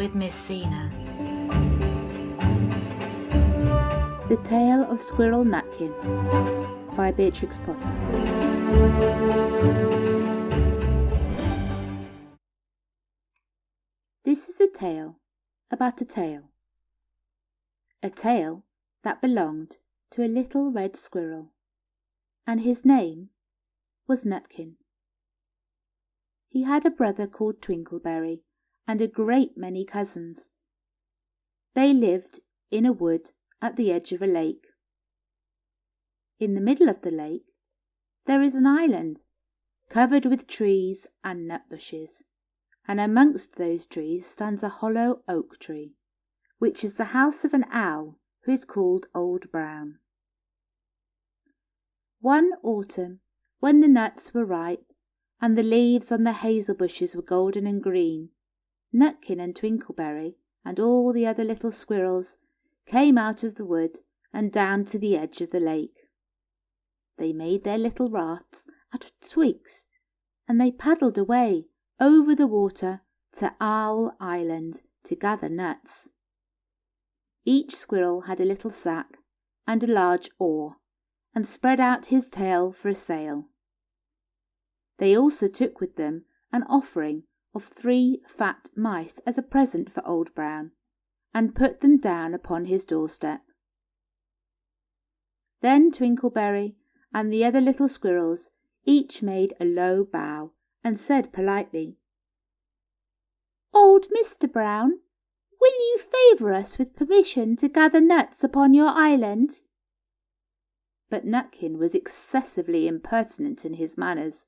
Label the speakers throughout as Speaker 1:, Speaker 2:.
Speaker 1: with Miss Sina.
Speaker 2: The Tale of Squirrel Nutkin by Beatrix Potter. This is a tale about a tail that belonged to a little red squirrel, and his name was Nutkin. He had a brother called Twinkleberry and a great many cousins. They lived in a wood at the edge of a lake. In the middle of the lake there is an island covered with trees and nut bushes, and amongst those trees stands a hollow oak tree, which is the house of an owl who is called Old Brown. One autumn, when the nuts were ripe and the leaves on the hazel bushes were golden and green, Nutkin and Twinkleberry and all the other little squirrels came out of the wood and down to the edge of the lake. They made their little rafts out of twigs, and they paddled away over the water to Owl Island to gather nuts. Each squirrel had a little sack and a large oar, and spread out his tail for a sail. They also took with them an offering of 3 fat mice as a present for Old Brown, and put them down upon his doorstep. Then Twinkleberry and the other little squirrels each made a low bow and said politely, "Old Mr. Brown, will you favour us with permission to gather nuts upon your island?" But Nutkin was excessively impertinent in his manners.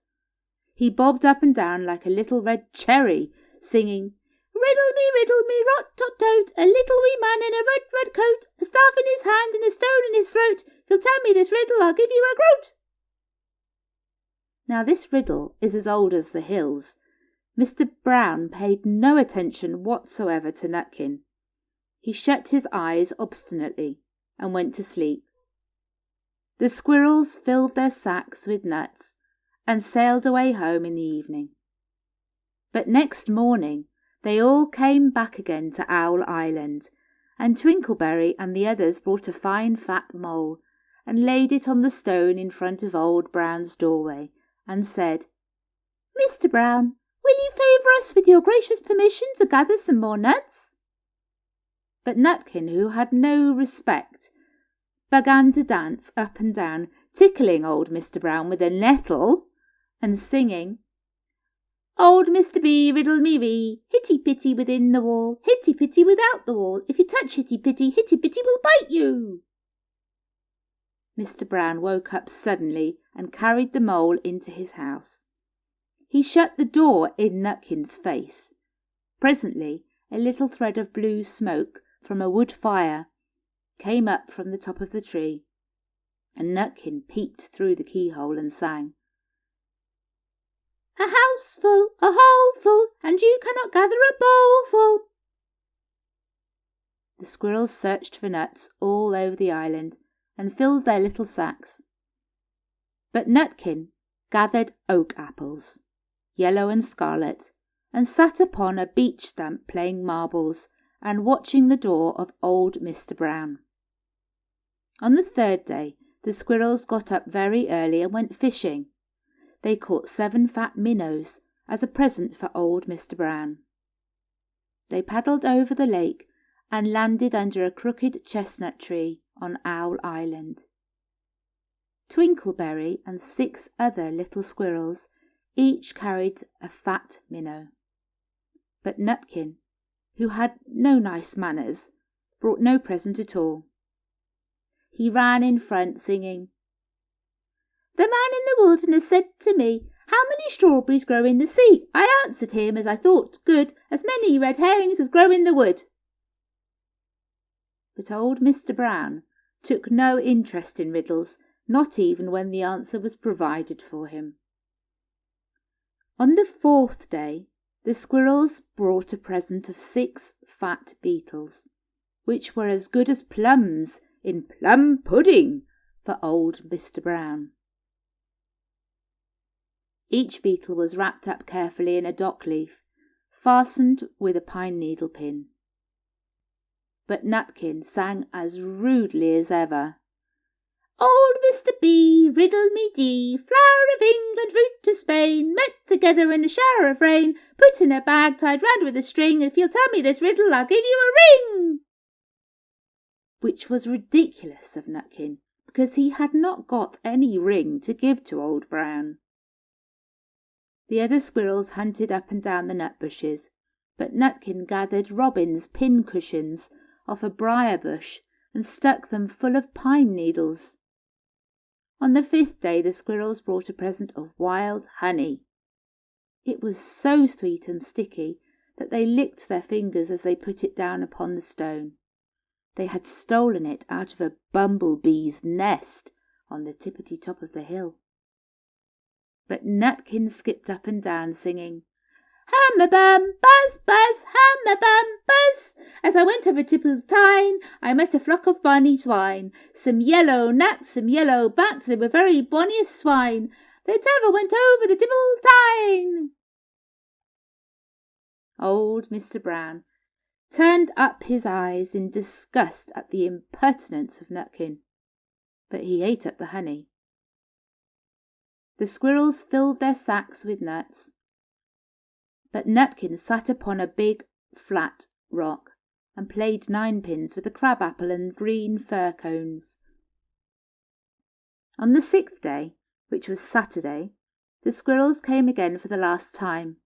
Speaker 2: He bobbed up and down like a little red cherry, singing, riddle me, rot tot toat, a little wee man in a red, red coat, a staff in his hand and a stone in his throat. If you'll tell me this riddle, I'll give you a groat." Now this riddle is as old as the hills. Mr. Brown paid no attention whatsoever to Nutkin. He shut his eyes obstinately and went to sleep. The squirrels filled their sacks with nuts and sailed away home in the evening. But next morning they all came back again to Owl Island, and Twinkleberry and the others brought a fine fat mole and laid it on the stone in front of Old Brown's doorway, and said, "Mr. Brown, will you favour us with your gracious permission to gather some more nuts?" But Nutkin, who had no respect, began to dance up and down, tickling old Mr. Brown with a nettle, and singing, "Old Mr. B, riddle me ree, hitty-pitty within the wall, hitty-pitty without the wall, if you touch hitty-pitty, hitty-pitty will bite you." Mr. Brown woke up suddenly and carried the mole into his house. He shut the door in Nutkin's face. Presently a little thread of blue smoke from a wood fire came up from the top of the tree, and Nutkin peeped through the keyhole and sang, "A house full, a hole full, and you cannot gather a bowl full." The squirrels searched for nuts all over the island and filled their little sacks. But Nutkin gathered oak apples, yellow and scarlet, and sat upon a beech stump playing marbles and watching the door of old Mr. Brown. On the 3rd day the squirrels got up very early and went fishing. They caught 7 fat minnows as a present for old Mr. Brown. They paddled over the lake and landed under a crooked chestnut tree on Owl Island. Twinkleberry and 6 other little squirrels each carried a fat minnow. But Nutkin, who had no nice manners, brought no present at all. He ran in front, singing, "The man in the wilderness said to me, 'How many strawberries grow in the sea?' I answered him, as I thought good, 'As many red herrings as grow in the wood.'" But old Mr. Brown took no interest in riddles, not even when the answer was provided for him. On the 4th day the squirrels brought a present of 6 fat beetles, which were as good as plums in plum pudding for old Mr. Brown. Each beetle was wrapped up carefully in a dock leaf, fastened with a pine needle pin. But Nutkin sang as rudely as ever. Old Mr. B, riddle me dee, flower of England, fruit of Spain, met together in a shower of rain, put in a bag tied round with a string, and if you'll tell me this riddle, I'll give you a ring. Which was ridiculous of Nutkin, because he had not got any ring to give to Old Brown. The other squirrels hunted up and down the nut bushes, but Nutkin gathered robin's pin cushions off a briar bush and stuck them full of pine needles. On the 5th day the squirrels brought a present of wild honey. It was so sweet and sticky that they licked their fingers as they put it down upon the stone. They had stolen it out of a bumblebee's nest on the tippity top of the hill. But Nutkin skipped up and down singing, Hum-a-bum, buzz, buzz, hum-a-bum, buzz. As I went over Tipple-Tine, I met a flock of bonny swine. Some yellow gnats, some yellow bats, they were very bonniest swine that ever went over the Tipple-Tine. Old Mr. Brown turned up his eyes in disgust at the impertinence of Nutkin, but he ate up the honey. The squirrels filled their sacks with nuts, but Nutkin sat upon a big flat rock and played ninepins with a crab-apple and green fir cones. On the 6th day, which was Saturday, the squirrels came again for the last time.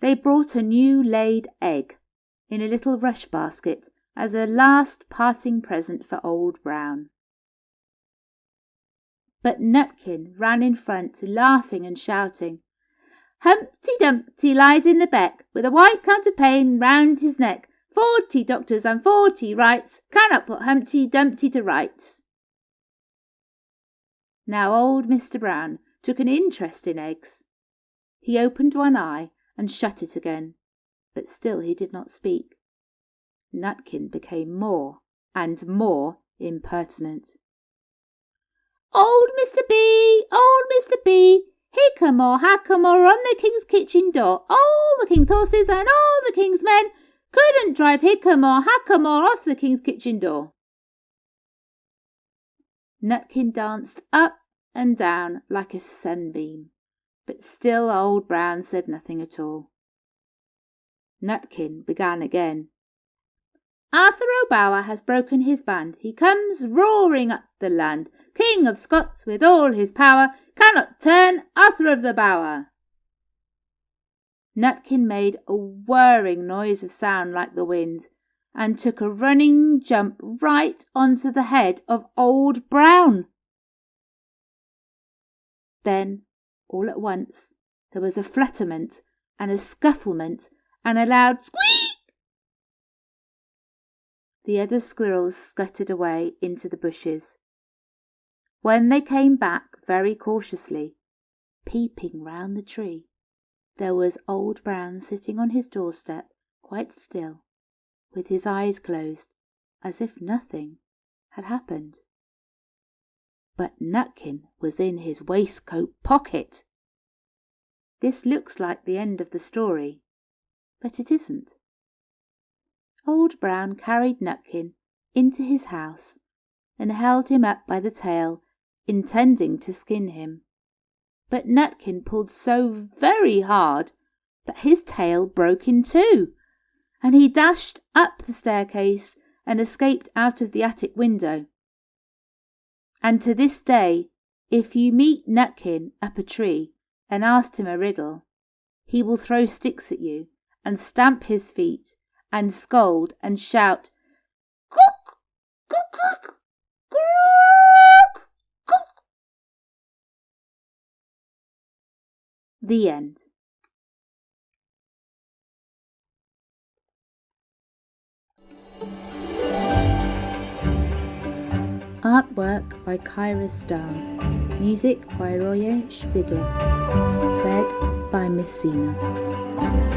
Speaker 2: They brought a new laid egg in a little rush basket as a last parting present for Old Brown. But Nutkin ran in front, laughing and shouting, Humpty Dumpty lies in the beck, with a white counterpane round his neck. 40 doctors and 40 wrights cannot put Humpty Dumpty to rights. Now old Mr. Brown took an interest in eggs. He opened one eye and shut it again, but still he did not speak. Nutkin became more and more impertinent. Old Mr. B, hickamore, hackamore on the king's kitchen door. All the king's horses and all the king's men couldn't drive hickamore, hackamore off the king's kitchen door. Nutkin danced up and down like a sunbeam, but still Old Brown said nothing at all. Nutkin began again. Arthur O'Bower has broken his band. He comes roaring up the land. King of Scots with all his power cannot turn Arthur of the Bower. Nutkin made a whirring noise of sound like the wind and took a running jump right onto the head of Old Brown. Then, all at once, there was a flutterment and a scufflement and a loud squeak. The other squirrels scuttered away into the bushes. When they came back very cautiously, peeping round the tree, there was Old Brown sitting on his doorstep, quite still, with his eyes closed, as if nothing had happened. But Nutkin was in his waistcoat pocket. This looks like the end of the story, but it isn't. Old Brown carried Nutkin into his house and held him up by the tail, intending to skin him. But Nutkin pulled so very hard that his tail broke in two, and he dashed up the staircase and escaped out of the attic window. And to this day, if you meet Nutkin up a tree and ask him a riddle, he will throw sticks at you and stamp his feet and scold and shout, Cook, cook, cook, cook, cook. The end. Artwork by Kyra Starr. Music by Royer Spiegel. Read by Miss Sina.